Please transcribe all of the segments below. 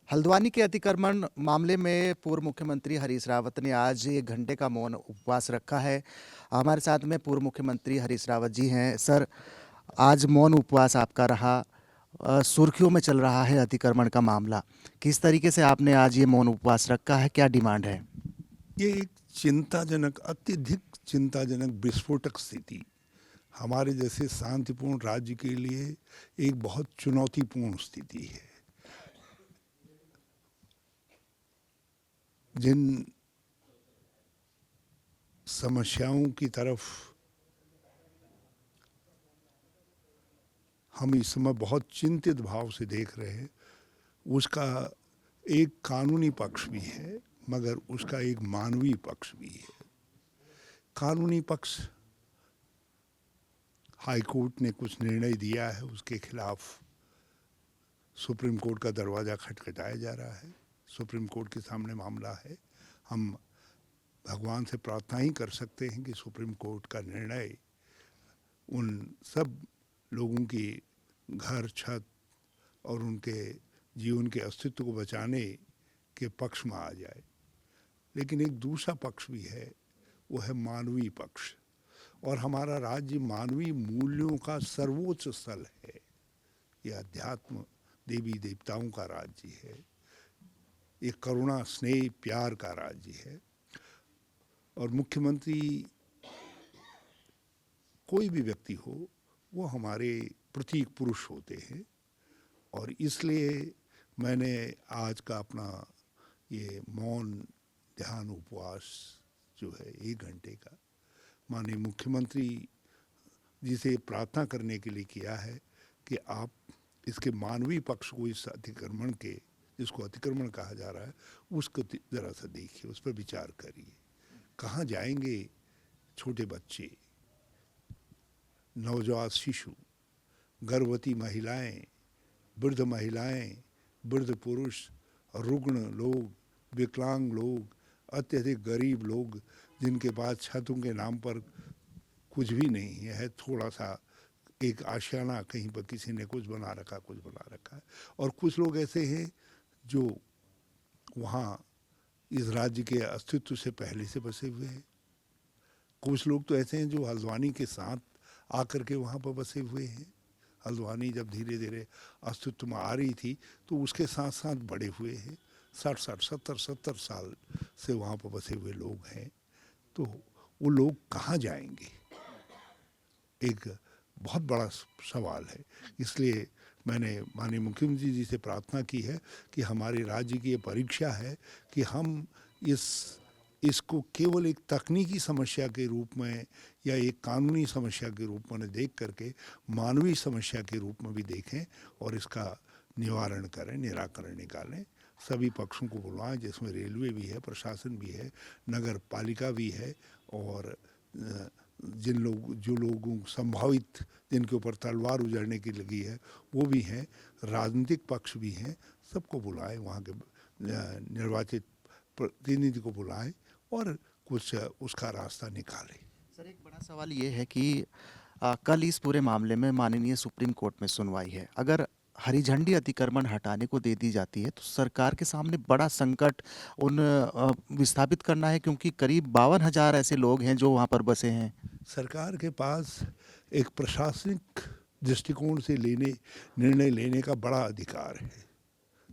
हल्द्वानी के अतिक्रमण मामले में पूर्व मुख्यमंत्री हरीश रावत ने आज 1 घंटे का मौन उपवास रखा है। हमारे साथ में पूर्व मुख्यमंत्री हरीश रावत जी हैं। सर, आज मौन उपवास आपका रहा। सुर्खियों में चल रहा है अतिक्रमण का मामला। किस तरीके से आपने आज ये मौन उपवास रखा है, क्या डिमांड है? ये एक चिंताजनक, अत्यधिक चिंताजनक विस्फोटक स्थिति हमारे जैसे शांतिपूर्ण राज्य के लिए एक बहुत चुनौतीपूर्ण स्थिति है। जिन समस्याओं की तरफ हम इस समय बहुत चिंतित भाव से देख रहे हैं, उसका एक कानूनी पक्ष भी है, मगर उसका एक मानवीय पक्ष भी है। कानूनी पक्ष, हाई कोर्ट ने कुछ निर्णय दिया है, उसके खिलाफ सुप्रीम कोर्ट का दरवाज़ा खटखटाया जा रहा है। सुप्रीम कोर्ट के सामने मामला है। हम भगवान से प्रार्थना ही कर सकते हैं कि सुप्रीम कोर्ट का निर्णय उन सब लोगों की घर, छत और उनके जीवन के अस्तित्व को बचाने के पक्ष में आ जाए। लेकिन एक दूसरा पक्ष भी है, वो है मानवीय पक्ष। और हमारा राज्य मानवीय मूल्यों का सर्वोच्च स्थल है। यह अध्यात्म, देवी देवताओं का राज्य है। ये करुणा, स्नेह, प्यार का राज्य है। और मुख्यमंत्री कोई भी व्यक्ति हो, वो हमारे प्रतीक पुरुष होते हैं। और इसलिए मैंने आज का अपना ये मौन ध्यान उपवास जो है 1 घंटे का, माननीय मुख्यमंत्री जी से प्रार्थना करने के लिए किया है कि आप इसके मानवीय पक्ष को, इस अतिक्रमण के, जिसको अतिक्रमण कहा जा रहा है, उसको ज़रा सा देखिए, उस पर विचार करिए। कहाँ जाएंगे छोटे बच्चे, नवजात शिशु, गर्भवती महिलाएं, वृद्ध महिलाएं, वृद्ध पुरुष, रुग्ण लोग, विकलांग लोग, अत्यधिक गरीब लोग, जिनके पास छतों के नाम पर कुछ भी नहीं है, थोड़ा सा एक आशियाना, कहीं पर किसी ने कुछ बना रखा, कुछ बना रखा है। और कुछ लोग ऐसे हैं जो वहाँ इस राज्य के अस्तित्व से पहले से बसे हुए हैं। कुछ लोग तो ऐसे हैं जो हल्द्वानी के साथ आकर के वहाँ पर बसे हुए हैं। हल्द्वानी जब धीरे धीरे अस्तित्व में आ रही थी तो उसके साथ साथ बड़े हुए हैं। 60-70 साल से वहाँ पर बसे हुए लोग हैं। तो वो लोग कहाँ जाएंगे, एक बहुत बड़ा सवाल है। इसलिए मैंने माननीय मुख्यमंत्री जी से प्रार्थना की है कि हमारे राज्य की ये परीक्षा है कि हम इसको केवल एक तकनीकी समस्या के रूप में या एक कानूनी समस्या के रूप में देख करके मानवीय समस्या के रूप में भी देखें और इसका निवारण करें, निराकरण निकालें। सभी पक्षों को बुलवाएं, जिसमें रेलवे भी है, प्रशासन भी है, नगर पालिका भी है, और जो लोगों संभावित जिनके ऊपर तलवार उजड़ने की लगी है वो भी हैं, राजनीतिक पक्ष भी हैं। सबको बुलाएं, वहाँ के निर्वाचित प्रतिनिधि को बुलाएं और कुछ उसका रास्ता निकालें। सर, एक बड़ा सवाल ये है कि कल इस पूरे मामले में माननीय सुप्रीम कोर्ट में सुनवाई है। अगर हरी झंडी अतिक्रमण हटाने को दे दी जाती है तो सरकार के सामने बड़ा संकट विस्थापित करना है, क्योंकि करीब 52,000 ऐसे लोग हैं जो वहाँ पर बसे हैं। सरकार के पास एक प्रशासनिक दृष्टिकोण से निर्णय लेने का बड़ा अधिकार है,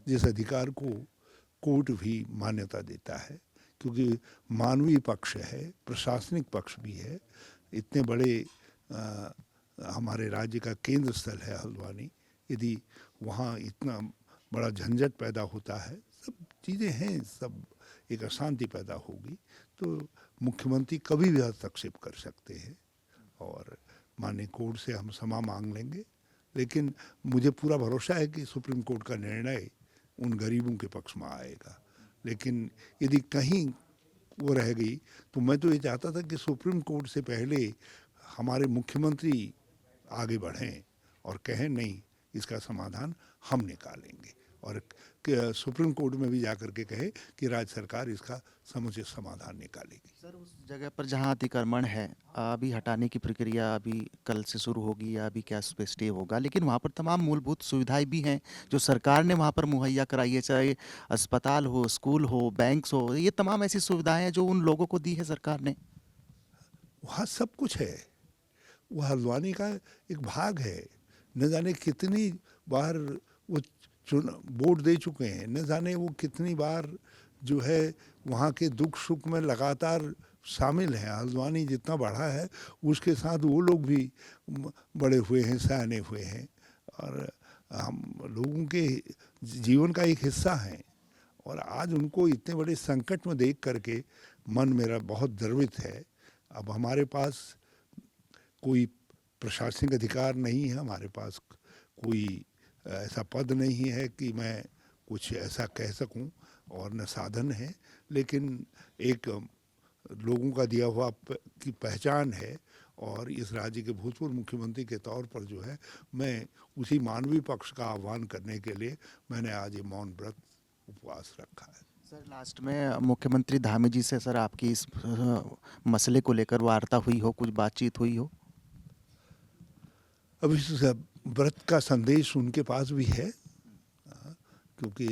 जिस अधिकार को कोर्ट भी मान्यता देता है, क्योंकि मानवीय पक्ष है, प्रशासनिक पक्ष भी है। इतने बड़े हमारे राज्य का केंद्र स्थल है हल्द्वानी, यदि वहाँ इतना बड़ा झंझट पैदा होता है, सब चीज़ें हैं, सब एक अशांति पैदा होगी, तो मुख्यमंत्री कभी भी हस्तक्षेप कर सकते हैं और माननीय कोर्ट से हम क्षमा मांग लेंगे। लेकिन मुझे पूरा भरोसा है कि सुप्रीम कोर्ट का निर्णय उन गरीबों के पक्ष में आएगा। लेकिन यदि कहीं वो रह गई तो मैं तो ये चाहता था कि सुप्रीम कोर्ट से पहले हमारे मुख्यमंत्री आगे बढ़ें और कहें नहीं, इसका समाधान हम निकालेंगे। और सुप्रीम कोर्ट में भी जाकर के कहे कि राज्य सरकार इसका समुचित समाधान निकालेगी। सर उस जगह पर जहां अतिक्रमण है अभी हटाने की प्रक्रिया अभी कल से शुरू होगी या अभी क्या उस पे स्टे होगा, लेकिन वहां पर तमाम मूलभूत सुविधाएं भी हैं जो सरकार ने वहां पर मुहैया कराई है, चाहे अस्पताल हो, स्कूल हो, बैंक्स हो, ये तमाम ऐसी सुविधाएं हैं जो उन लोगों को दी है सरकार ने। वहाँ सब कुछ है, वह हल्द्वानी का एक भाग है। न जाने कितनी बार वो वोट दे चुके हैं, न जाने वो कितनी बार जो है वहाँ के दुख सुख में लगातार शामिल हैं। हल्द्वानी जितना बढ़ा है उसके साथ वो लोग भी बड़े हुए हैं, सयाने हुए हैं और हम लोगों के जीवन का एक हिस्सा हैं। और आज उनको इतने बड़े संकट में देख करके मन मेरा बहुत द्रवित है। अब हमारे पास कोई प्रशासनिक अधिकार नहीं है, हमारे पास कोई ऐसा पद नहीं है कि मैं कुछ ऐसा कह सकूं और न साधन है, लेकिन एक लोगों का दिया हुआ की पहचान है। और इस राज्य के भूतपूर्व मुख्यमंत्री के तौर पर जो है मैं उसी मानवीय पक्ष का आह्वान करने के लिए मैंने आज ये मौन व्रत उपवास रखा है। सर लास्ट में मुख्यमंत्री धामी जी से सर आपकी इस मसले को लेकर वार्ता हुई हो, कुछ बातचीत हुई हो? अब इस व्रत का संदेश उनके पास भी है, क्योंकि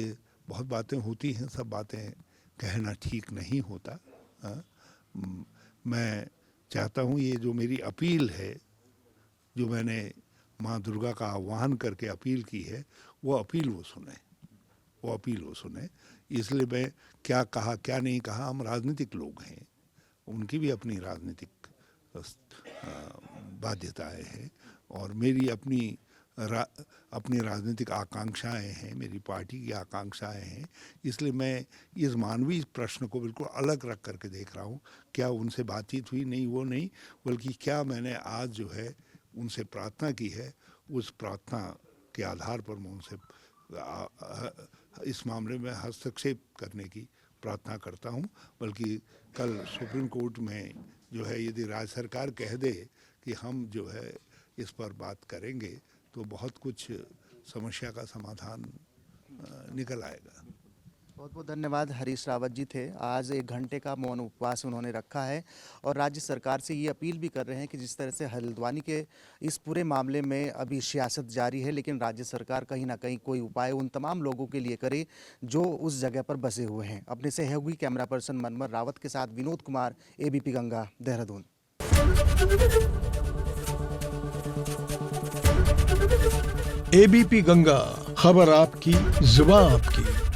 बहुत बातें होती हैं, सब बातें कहना ठीक नहीं होता। मैं चाहता हूँ ये जो मेरी अपील है, जो मैंने माँ दुर्गा का आह्वान करके अपील की है, वो अपील वो सुने। इसलिए मैं क्या कहा क्या नहीं कहा, हम राजनीतिक लोग हैं, उनकी भी अपनी राजनीतिक बाध्यताएं हैं और मेरी अपनी राजनीतिक आकांक्षाएं हैं, मेरी पार्टी की आकांक्षाएं हैं। इसलिए मैं इस मानवीय प्रश्न को बिल्कुल अलग रख करके देख रहा हूँ। क्या उनसे बातचीत हुई? नहीं, वो नहीं, बल्कि क्या मैंने आज जो है उनसे प्रार्थना की है, उस प्रार्थना के आधार पर मैं उनसे इस मामले में हस्तक्षेप करने की प्रार्थना करता हूँ। बल्कि कल सुप्रीम कोर्ट में जो है यदि राज्य सरकार कह दे कि हम जो है इस पर बात करेंगे तो बहुत कुछ समस्या का समाधान निकल आएगा। बहुत बहुत धन्यवाद। हरीश रावत जी थे, आज 1 घंटे का मौन उपवास उन्होंने रखा है और राज्य सरकार से ये अपील भी कर रहे हैं कि जिस तरह से हल्द्वानी के इस पूरे मामले में अभी सियासत जारी है, लेकिन राज्य सरकार कहीं ना कहीं कोई उपाय उन तमाम लोगों के लिए करे जो उस जगह पर बसे हुए हैं। अपने सहयोगी कैमरा पर्सन मनमर रावत के साथ विनोद कुमार, ABP गंगा, देहरादून। ABP गंगा, खबर आपकी, जुबान आपकी।